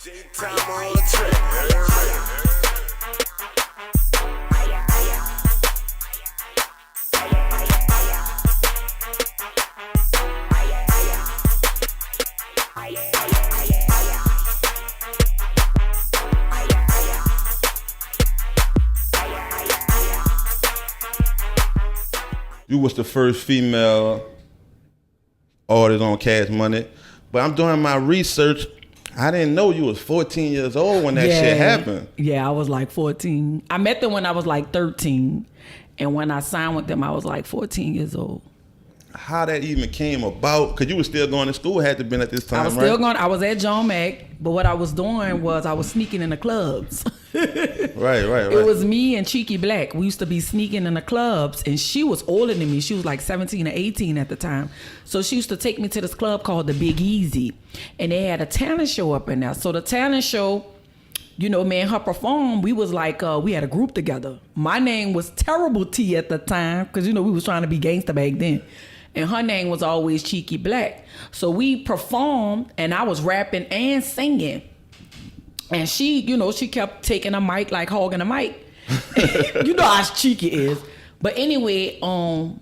Time on the track. You was the first female artist on Cash Money, but I'm doing my research. I didn't know you was 14 years old when that shit happened. Yeah, I was like 14. I met them when I was like 13. And when I signed with them, I was like 14 years old. How that even came about? Because you was still going to school, had to been at this time, I was still going. I was at John Mack, but what I was doing was I was sneaking in the clubs. Right. It was me and Cheeky Black. We used to be sneaking in the clubs, and she was older than me. She was like 17 or 18 at the time. So she used to take me to this club called the Big Easy, and they had a talent show up in there. So the talent show, you know, me and her performed. We was like, we had a group together. My name was Terrible T at the time, because, you know, we was trying to be gangster back then. And her name was always Cheeky Black. So we performed, and I was rapping and singing. And she, you know, she kept taking a mic, like hogging a mic. You know how Cheeky is. But anyway,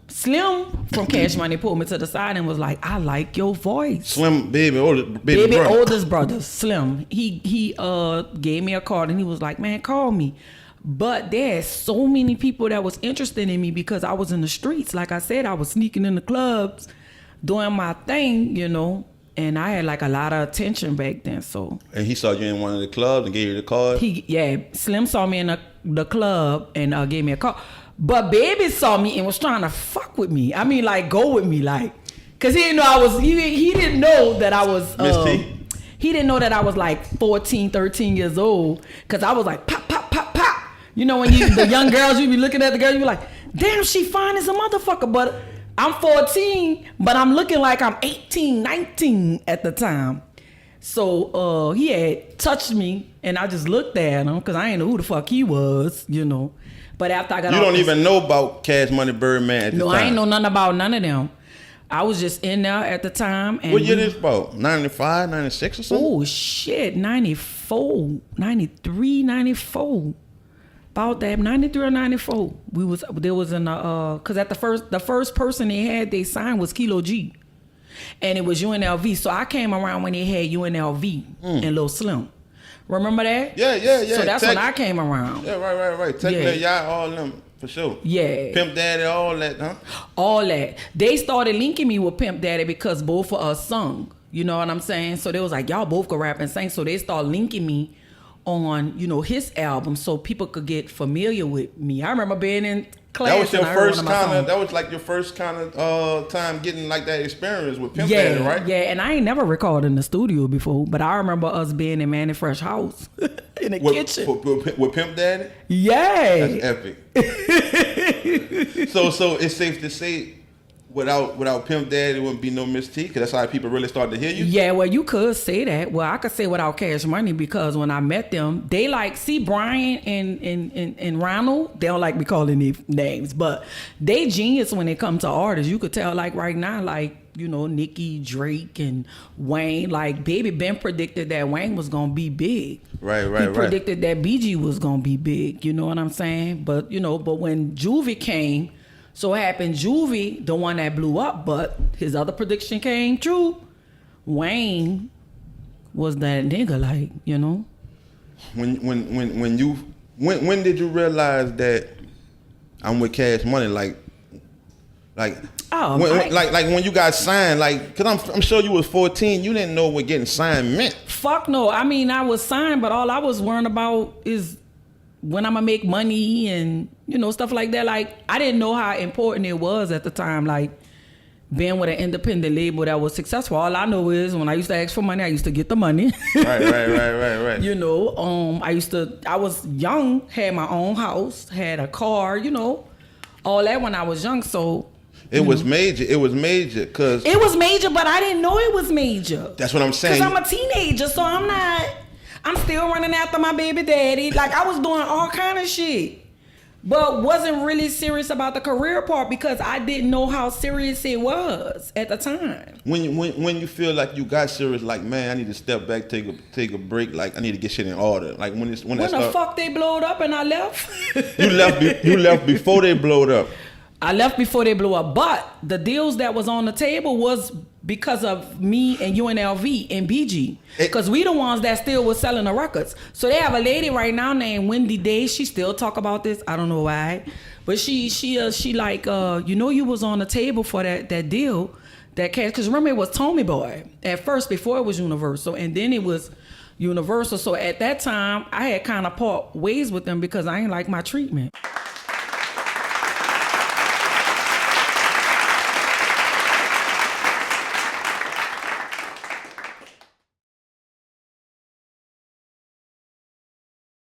Slim from Cash Money pulled me to the side and was like, I like your voice. Slim, baby brother. Oldest brother, Slim. He gave me a card and he was like, man, call me. But there's so many people that was interested in me because I was in the streets. Like I said, I was sneaking in the clubs, doing my thing, you know. And I had like a lot of attention back then, so. And he saw you in one of the clubs and gave you the card? Slim saw me in the club and gave me a card. But Baby saw me and was trying to fuck with me. I mean, like, go with me, like. Because he didn't know he didn't know that I was. Miss T? He didn't know that I was like 14, 13 years old. Because I was like, pop, pop, pop, pop. You know, when the young girls, you be looking at the girl, you be like, damn, she fine as a motherfucker. But I'm 14, but I'm looking like I'm 18, 19 at the time. So he had touched me, and I just looked at him because I didn't know who the fuck he was, you know. But after I got You don't even know about Cash Money Birdman at the time? No, I ain't know nothing about none of them. I was just in there at the time. And what year this about? 95, 96 or something? Oh, shit, 94, 93, 94. About that, 93 or 94. There was in because at the first person they signed was Kilo G. And it was UNLV. So I came around when they had UNLV and Lil Slim. Remember that? Yeah. So that's when I came around. Yeah, right. Technically, y'all, all them, for sure. Yeah. Pimp Daddy, all that, huh? All that. They started linking me with Pimp Daddy because both of us sung. You know what I'm saying? So they was like, y'all both could rap and sing. So they started linking me on, you know, his album so people could get familiar with me. I remember being in class. That was your first kind of time getting like that experience with Pimp Daddy, right? Yeah, and I ain't never recorded in the studio before, but I remember us being in Manny Fresh house in the kitchen. With Pimp Daddy? Yeah. That's epic. So it's safe to say without Pimp Daddy, there wouldn't be no Miss T, because that's how people really started to hear you? Yeah, well, you could say that. Well, I could say without Cash Money, because when I met them, they Brian and Ronald, they don't like me calling their names, but they genius when it comes to artists. You could tell, like, right now, like, you know, Nicki, Drake, and Wayne, like, Baby Ben predicted that Wayne was going to be big. Right. He predicted that BG was going to be big, you know what I'm saying? But, you know, when Juvie came, so it happened, Juvie, the one that blew up, but his other prediction came true. Wayne was that nigga, like, you know. When did you realize that I'm with Cash Money? Like when you got signed, like, cause I'm sure you was 14, you didn't know what getting signed meant. Fuck no. I mean, I was signed, but all I was worrying about is when I'm gonna make money and, you know, stuff like that. Like, I didn't know how important it was at the time, like, being with an independent label that was successful. All I know is when I used to ask for money, I used to get the money. Right. You know, I was young, had my own house, had a car, you know, all that when I was young, so. It was major, cause. It was major, but I didn't know it was major. That's what I'm saying. Cause I'm a teenager, so I'm still running after my baby daddy. Like, I was doing all kind of shit. but wasn't really serious about the career part because I didn't know how serious it was at the time. When you feel like you got serious, like, man, I need to step back, take a break, like I need to get shit in order. Like when the fuck they blowed up and I left? You left before they blowed up. I left before they blew up, but the deals that was on the table was because of me and UNLV and BG, because we the ones that still was selling the records. So they have a lady right now named Wendy Day. She still talk about this. I don't know why, but she like you was on the table for that deal, that cash. Because remember it was Tommy Boy at first before it was Universal, and then it was Universal. So at that time I had kind of part ways with them because I ain't like my treatment.